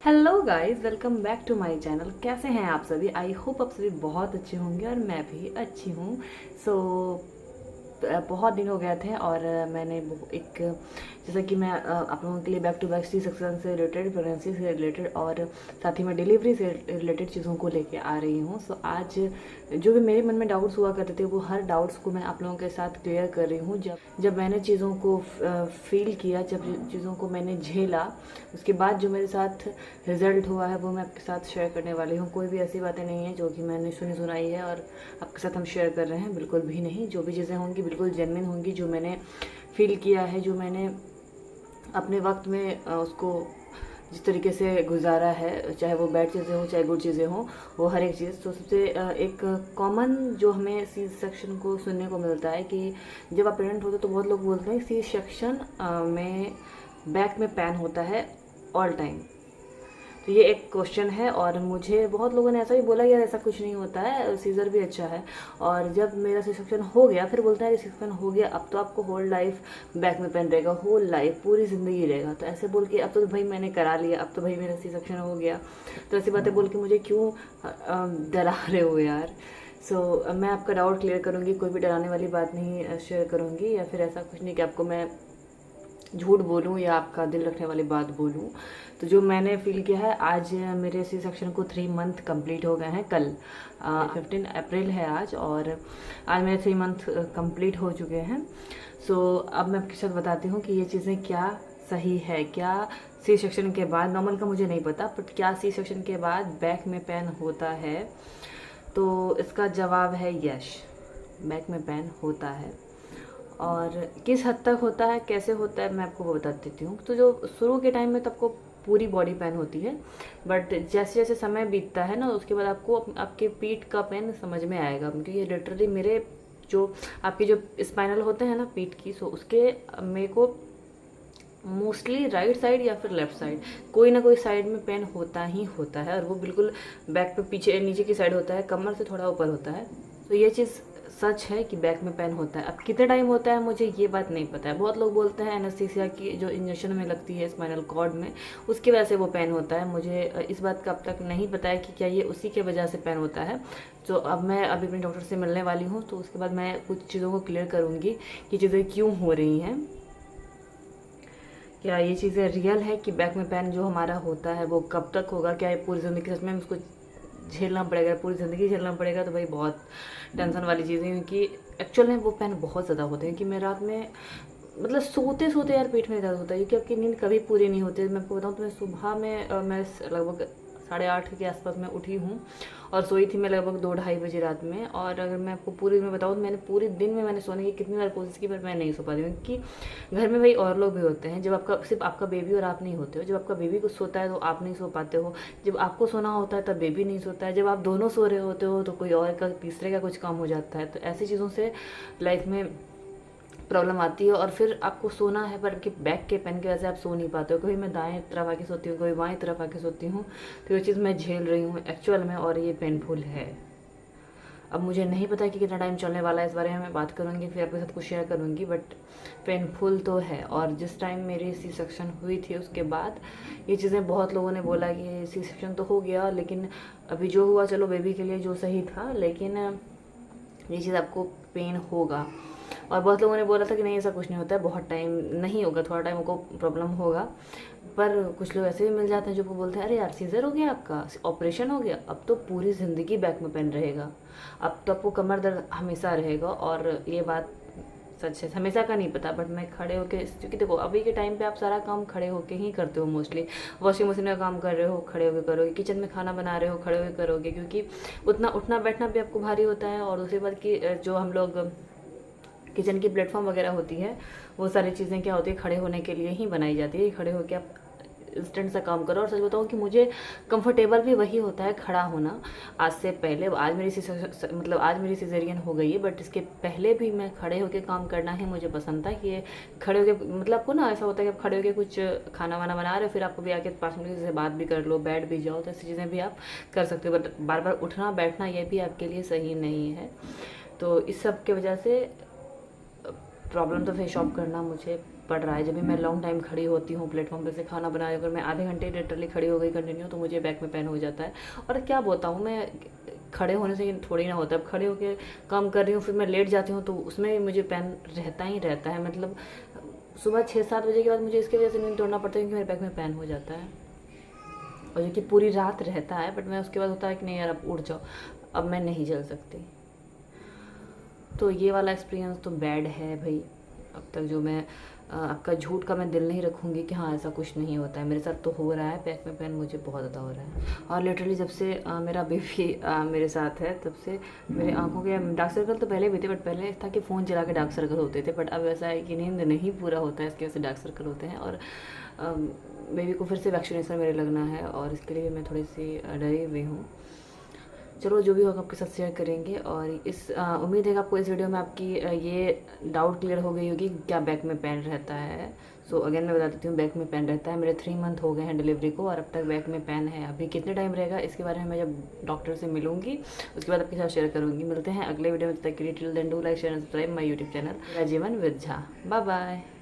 Hello guys, welcome back to my channel. कैसे हैं आप सभी? आई होप आप सभी बहुत अच्छे होंगे और मैं भी अच्छी हूँ। सो बहुत दिन हो गए थे और मैंने एक जैसा कि मैं आप लोगों के लिए back to back C section से रिलेटेड, प्रेगनेंसी से रिलेटेड और साथ ही में डिलीवरी से रिलेटेड चीज़ों को लेके आ रही हूँ। सो आज जो भी मेरे मन में डाउट्स हुआ करते थे वो हर डाउट्स को मैं आप लोगों के साथ क्लियर कर रही हूँ। जब मैंने चीज़ों को फील किया, जब चीज़ों को मैंने झेला, उसके बाद जो मेरे साथ रिजल्ट हुआ है वो मैं आपके साथ शेयर करने वाली हूँ। कोई भी ऐसी बातें नहीं है जो कि मैंने सुनाई है और आपके साथ हम शेयर कर रहे हैं, बिल्कुल भी नहीं। जो भी चीज़ें होंगी बिल्कुल जेन्युइन होंगी, जो मैंने फील किया है, जो मैंने अपने वक्त में उसको जिस तरीके से गुजारा है, चाहे वो बैड चीज़ें हों चाहे गुड चीज़ें हों, वो हर एक चीज़। तो सबसे एक कॉमन जो हमें सी सेक्शन को सुनने को मिलता है कि जब आप प्रेग्नेंट होते तो बहुत लोग बोलते हैं सी सेक्शन में बैक में पेन होता है ऑल टाइम। तो ये एक क्वेश्चन है और मुझे बहुत लोगों ने ऐसा भी बोला यार ऐसा कुछ नहीं होता है, सीज़र भी अच्छा है। और जब मेरा सी सेक्शन हो गया फिर बोलता है सी सेक्शन हो गया अब तो आपको होल लाइफ बैक में पेन रहेगा, होल लाइफ पूरी ज़िंदगी रहेगा। तो ऐसे बोल के अब तो भाई मैंने करा लिया, अब तो भाई मेरा सी सेक्शन हो गया, तो ऐसी बातें बोल के मुझे क्यों डरा रहे हो यार। मैं आपका डाउट क्लियर करूँगी, कोई भी डराने वाली बात नहीं शेयर करूँगी या फिर ऐसा कुछ नहीं कि आपको मैं झूठ बोलूँ या आपका दिल रखने वाली बात बोलूँ। तो जो मैंने फील किया है, आज मेरे सी सेक्शन को 3 मंथ कंप्लीट हो गए हैं। कल 15 अप्रैल है आज और आज मेरे 3 मंथ कंप्लीट हो चुके हैं। अब मैं आपके साथ बताती हूँ कि ये चीज़ें क्या सही है, क्या सी सेक्शन के बाद, नॉर्मल का मुझे नहीं पता, बट क्या सी सेक्शन के बाद बैक में पेन होता है। तो इसका जवाब है यस, बैक में पेन होता है। और किस हद तक होता है, कैसे होता है, मैं आपको वो बता देती हूँ। तो जो शुरू के टाइम में तो आपको पूरी बॉडी पेन होती है, बट जैसे जैसे समय बीतता है ना उसके बाद आपको आपके पीठ का पेन समझ में आएगा। क्योंकि ये लिटरली मेरे जो आपके जो स्पाइनल होते हैं ना पीठ की, सो उसके मेरे को मोस्टली राइट साइड या फिर लेफ्ट साइड कोई ना कोई साइड में पेन होता ही होता है। और वो बिल्कुल बैक पे पीछे नीचे की साइड होता है, कमर से थोड़ा ऊपर होता है। तो ये चीज़ सच है कि बैक में पेन होता है। अब कितने टाइम होता है मुझे ये बात नहीं पता है। बहुत लोग बोलते हैं एनेस्थीसिया की जो इंजेक्शन में लगती है स्पाइनल कॉर्ड में, उसकी वजह से वो पेन होता है। मुझे इस बात का अब तक नहीं पता है कि क्या ये उसी के वजह से पेन होता है। तो अब मैं अभी अपने डॉक्टर से मिलने वाली हूँ, तो उसके बाद मैं कुछ चीज़ों को क्लियर करूँगी कि चीज़ें क्यों हो रही हैं। क्या ये चीज़ें रियल है कि बैक में पेन जो हमारा होता है वो कब तक होगा, क्या ये पूरी ज़िंदगी सच में उसको झेलना पड़ेगा, पूरी ज़िंदगी झेलना पड़ेगा। तो भाई बहुत टेंशन वाली चीज़ है, क्योंकि एक्चुअल में वो पेन बहुत ज़्यादा होते हैं कि मैं रात में मतलब सोते सोते यार पेट में दर्द होता है, क्योंकि आपकी नींद कभी पूरी नहीं होती है। मैं आपको बताऊँ तो मैं सुबह में मैं लगभग 8:30 के आसपास मैं उठी हूँ और सोई थी मैं लगभग 2-2:30 बजे रात में। और अगर मैं आपको पूरी में बताऊँ तो मैंने पूरे दिन में मैंने सोने की कितनी बार कोशिश की, पर मैं नहीं सो पाती हूँ। क्योंकि घर में भाई और लोग भी होते हैं, जब आपका सिर्फ आपका बेबी और आप नहीं होते हो। जब आपका बेबी कुछ सोता है तो आप नहीं सो पाते हो, जब आपको सोना होता है तब बेबी नहीं सोता है, जब आप दोनों सो रहे होते हो तो कोई और का तीसरे का कुछ काम हो जाता है। तो ऐसी चीज़ों से लाइफ में प्रॉब्लम आती है। और फिर आपको सोना है पर आपके बैक के पेन की वजह से आप सो नहीं पाते हो। कभी मैं दाएं तरफ आके सोती हूँ, कभी बाएं तरफ आके सोती हूँ। तो ये चीज़ मैं झेल रही हूँ एक्चुअल में और ये पेनफुल है। अब मुझे नहीं पता कि कितना टाइम चलने वाला है, इस बारे में मैं बात करूँगी फिर आपके साथ कुछ शेयर करूँगी, बट पेनफुल तो है। और जिस टाइम मेरी सी सेक्शन हुई थी उसके बाद ये चीज़ें बहुत लोगों ने बोला कि सी सेक्शन तो हो गया, लेकिन अभी जो हुआ चलो बेबी के लिए जो सही था, लेकिन ये चीज़ आपको पेन होगा। और बहुत लोगों ने बोला था कि नहीं ऐसा कुछ नहीं होता है, बहुत टाइम नहीं होगा, थोड़ा टाइम को प्रॉब्लम होगा। पर कुछ लोग ऐसे भी मिल जाते हैं जो को बोलते हैं अरे यार सीज़र हो गया, आपका ऑपरेशन हो गया, अब तो पूरी ज़िंदगी बैक में पेन रहेगा, अब तो आपको कमर दर्द हमेशा रहेगा। और ये बात सच है, हमेशा का नहीं पता, बट मैं खड़े होके, क्योंकि देखो अभी के टाइम पे आप सारा काम खड़े होके ही करते हो मोस्टली। वॉशिंग मशीन का काम कर रहे हो खड़े होके करोगे, किचन में खाना बना रहे हो खड़े होके करोगे, क्योंकि उतना उठना बैठना भी आपको भारी होता है। और दूसरी बात की जो हम लोग किचन की प्लेटफॉर्म वगैरह होती है, वो सारी चीज़ें क्या होती है खड़े होने के लिए ही बनाई जाती है। खड़े होकर आप इंस्टेंट सा काम करो। और सच बताऊँ कि मुझे कंफर्टेबल भी वही होता है खड़ा होना। आज से पहले आज मेरी सिजेरियन हो गई है, बट इसके पहले भी मैं खड़े होकर काम करना ही मुझे पसंद था। कि खड़े होकर मतलब आपको ना ऐसा होता है कि आप खड़े होकर कुछ खाना वाना बना रहे हो, फिर आपको भी आके 5 मिनट से बात भी कर लो, बैठ भी जाओ, तो ऐसी चीज़ें भी आप कर सकते हो। बट बार बार उठना बैठना ये भी आपके लिए सही नहीं है। तो इस सब की वजह से प्रॉब्लम तो फेस ऑफ करना मुझे पड़ रहा है। जब भी मैं लॉन्ग टाइम खड़ी होती हूँ प्लेटफॉर्म पे से खाना बनाए, अगर मैं आधे घंटे लिटरली खड़ी हो गई कंटिन्यू, तो मुझे बैक में पेन हो जाता है। और क्या बताऊँ मैं, खड़े होने से थोड़ी ना होता है। अब खड़े होकर काम कर रही हूँ, फिर मैं लेट जाती हूँ तो उसमें भी मुझे पेन रहता ही रहता है। मतलब सुबह 6-7 बजे के बाद मुझे इसकी वजह से नींद तोड़ना पड़ता है, क्योंकि मेरे बैक में पेन हो जाता है, और जो कि पूरी रात रहता है। बट मैं उसके बाद होता है कि नहीं यार अब उठ जाओ, अब मैं नहीं चल सकती। तो ये वाला एक्सपीरियंस तो बैड है भाई। अब तक जो मैं आपका झूठ का मैं दिल नहीं रखूँगी कि हाँ ऐसा कुछ नहीं होता है, मेरे साथ तो हो रहा है। बैक में पेन मुझे बहुत ज़्यादा हो रहा है, और लिटरली जब से मेरा बेबी मेरे साथ है, तब से मेरे आंखों के डार्क सर्कल तो पहले भी थे, बट पहले था कि फ़ोन चला के डार्क सर्कल होते थे। बट अब ऐसा है कि नींद नहीं पूरा होता है, इसकी वजह से डार्क सर्कल होते हैं। और बेबी को फिर से वैक्सीनेशन मेरे लगना है, और इसके लिए मैं थोड़ी सी डरी हुई हूँ। चलो जो भी होगा आपके साथ शेयर करेंगे। और इस उम्मीद है कि आपको इस वीडियो में आपकी ये डाउट क्लियर हो गई होगी क्या बैक में पेन रहता है। सो अगेन मैं बता देती हूँ, बैक में पेन रहता है। मेरे 3 मंथ हो गए हैं डिलीवरी को, और अब तक बैक में पेन है। अभी कितने टाइम रहेगा इसके बारे में मैं जब डॉक्टर से मिलूंगी उसके बाद आपके साथ शेयर करूँगी। मिलते हैं अगले वीडियो में, तब तक के लिए till then do like share and subscribe my YouTube channel मेरा जीवन विद झा। Bye bye.